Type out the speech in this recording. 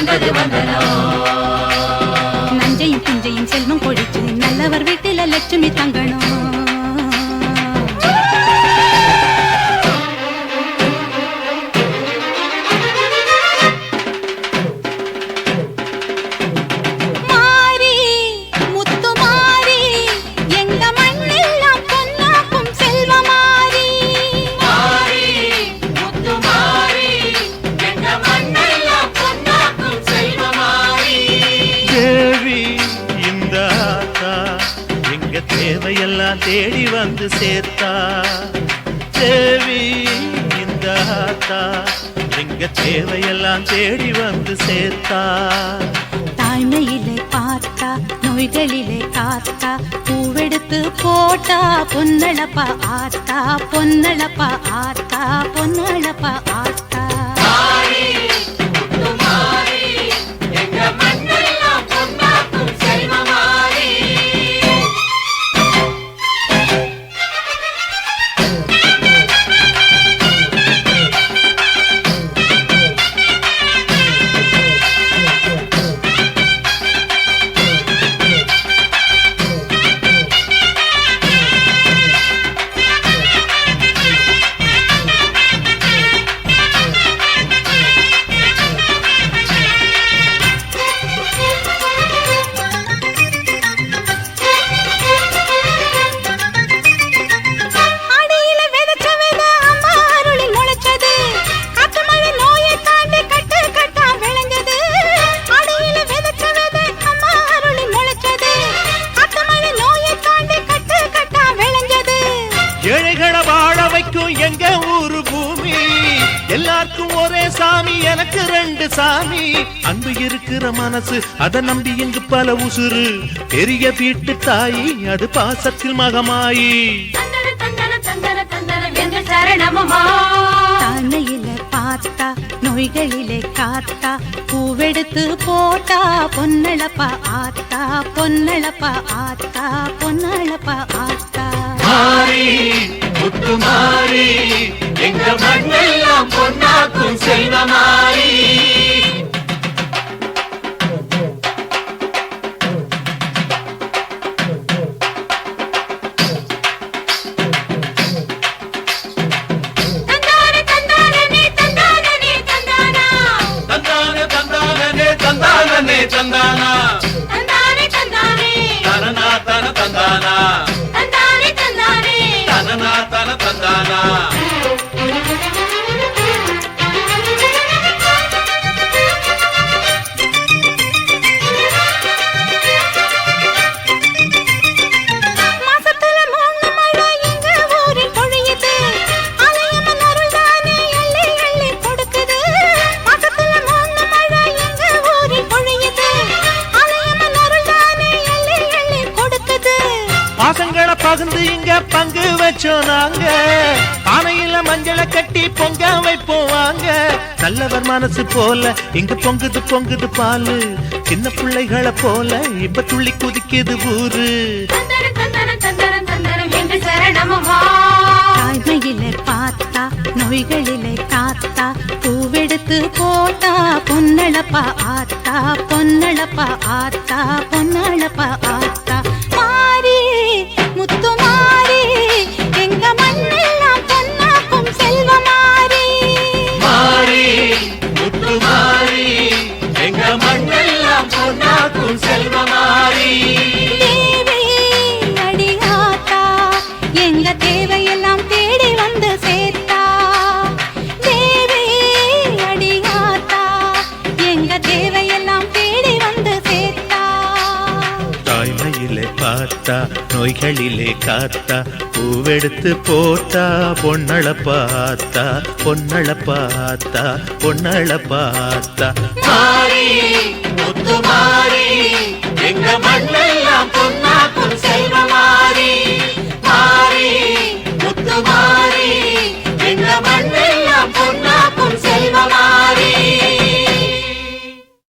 வந்தது வந்தனோ நஞ்சையும் புஞ்சையும் செல்வம் கொழிச்சு நல்லவர் வீட்டில லட்சுமி தங்கணும் தேவையெல்லாம் தேடி வந்து சேர்த்தா தேவி இந்த ஆத்தா எங்க தேவையெல்லாம் தேடி வந்து சேர்த்தா தாய்மையிலே பார்த்தா நோய்களிலே காத்தா பூவெடுத்து போட்டா பொன்னழப்பா ஆத்தா பொன்னழப்பா ஆத்தா பொன்னழப்பா ஆத்தா எங்க ஊரு பூமி எல்லாருக்கும் ஒரே சாமி எனக்கு ரெண்டு சாமி அன்பு இருக்கிற மனசு அதை நம்பி இங்கு பல உசுறு பெரிய வீட்டு தாயி அது பாசத்தில் மகமாயி தானையில பார்த்தா நோய்களிலே காத்தா பூவெடுத்து போட்டா பொன்னழப்பா ஆத்தா பொன்னழப்பா ஆத்தா பொன்னழப்பா ஆத்தா மாறி முத்து மாறி எங்க மண்ணெல்லாம் பொன்னாக்கும் செல்வமாரி தந்தானா தனனா தன தந்தானா தனனா தன தந்தானா பாசங்களை பகிர்ந்து இங்க பங்கு வச்சோம் நாங்க பானையில மஞ்சளை கட்டி பொங்க வைப்போம் வாங்க நல்லவர் மனசு போல இங்க பொங்குது பொங்குது பாலு சின்ன பிள்ளைகளை போல இப்ப துள்ளி குதிக்குது ஊரு தாய்மையிலே பார்த்தா நோய்களிலே காத்தா பூவெடுத்து போட்டா பொன்னழப்பா ஆத்தா பொன்னழப்பா ஆத்தா பொன்னழப்பா ஆத்தா மாறி முத்து மாறி எங்க மண்ணெல்லாம் பொன்னாக்கும் செல்வமாரி மாறி முத்து மாறி எங்க மண்ணெல்லாம் பொன்னாக்கும் செல்வமாரி தேவி அடியாத்தா எங்க தேவையெல்லாம் தேடி வந்து சேர்த்தா தேவி அடியாத்தா எங்க தேவையெல்லாம் தேடி வந்து சேர்த்தா தாய்மையிலே பார்த்தா நோய்களிலே காத்தா பூவெடுத்து போட்டா பொன்னழப்பாத்தா பொன்னழப்பாத்தா பொன்னழப்பாத்தா மாறி முத்து மாறி